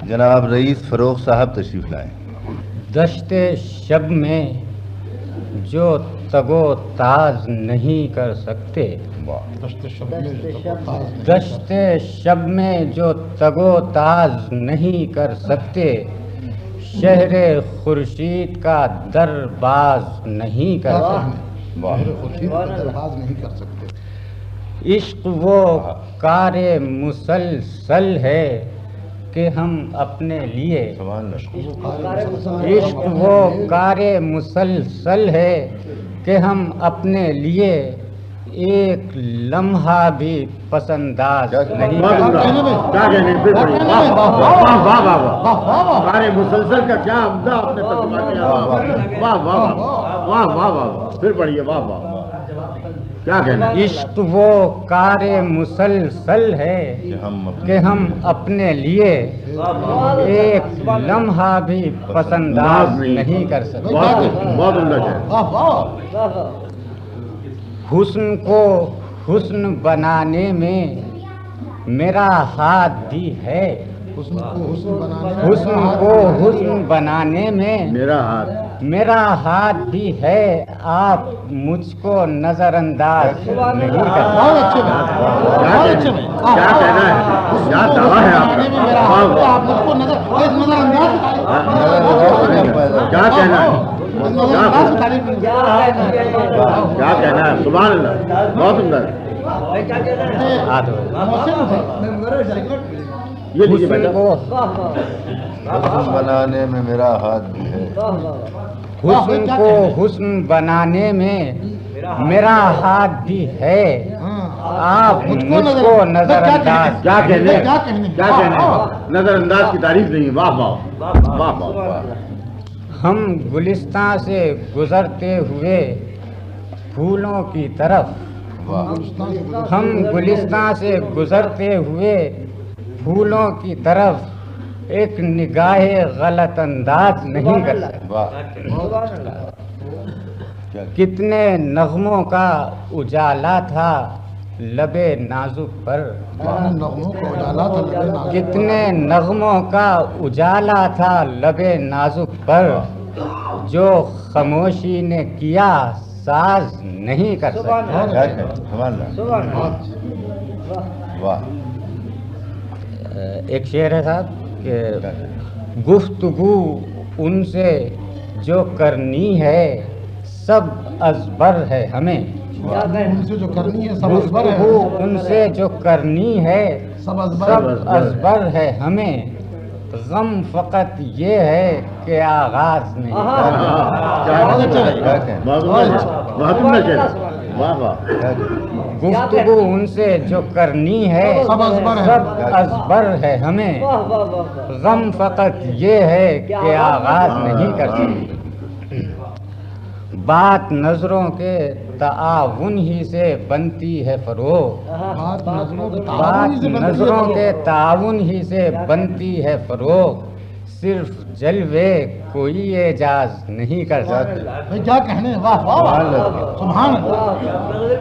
جناب رئیس فروغ صاحب تشریف لائیں۔ دشت شب میں جو تگو تاز نہیں کر سکتے، دشت شب میں جو تگو تاز نہیں کر سکتے، شہر خورشید کا درباز نہیں کر سکتے۔ عشق وہ کار مسلسل ہے کہ ہم اپنے لیے، عشق وہ کار مسلسل ہے کہ ہم اپنے لیے ایک لمحہ بھی پسنداز نہیں کار مسلسل کا کیا عمدہ آپ نے ترجمہ کیا، واہ واہ واہ واہ واہ، پھر پڑھیے واہ واہ، کیا کہنا؟ عشق وہ کار مسلسل ہے کہ ہم اپنے لیے ایک لمحہ بھی پسنداز نہیں کر سکتے۔ بہت عمدہ ہے۔ حسن کو حسن بنانے میں میرا ہاتھ بھی ہے، حسن کو حسن بنانے میں میرا ہاتھ بھی ہے، آپ مجھ کو نظر انداز نہیں کر سکتے۔ کیا کہنا ہے، کیا دعویٰ ہے آپ کا؟ کیا کہنا ہے، کیا کہنا ہے؟ سبحان اللہ، بہت عمدہ ہے۔ حسن کو حسن بنانے میں میرا ہاتھ بھی ہے، حسن کو حسن بنانے میں میرا ہاتھ بھی ہے، آپ مجھ کو نظر انداز۔ کیا کہنے، کیا کہنے، نظر انداز کی تعریف نہیں، واہ واہ واہ واہ۔ ہم گلستان سے گزرتے ہوئے پھولوں کی طرف، ہم گلستان سے گزرتے ہوئے پھولوں کی طرف ایک نگاہ غلط انداز نہیں کر سکتے۔ کتنے نغموں کا اجالا تھا لبے نازک پر، کتنے نغموں کا اجالا تھا لبے نازک پر، جو خاموشی نے کیا ساز نہیں کر سکتا۔ ایک شعر ہے صاحب کہ گفتگو ان سے جو کرنی ہے سب ازبر ہے ہمیں، گفتگو ان سے جو کرنی ہے سب ازبر ہے ہمیں، غم فقط یہ ہے کہ آغاز نہیں کرتے۔ گفتگو ان سے جو کرنی ہے سب ازبر ہے ہمیں، غم فقط یہ ہے کہ آغاز نہیں کرتے۔ بات نظروں کے تعاون ہی سے بنتی ہے فروغ، بات نظروں کے تعاون ہی سے بنتی ہے فروغ، صرف جلوے کوئی اعجاز نہیں کر سکتا۔ کیا کہنے، واہ واہ سبحان اللہ۔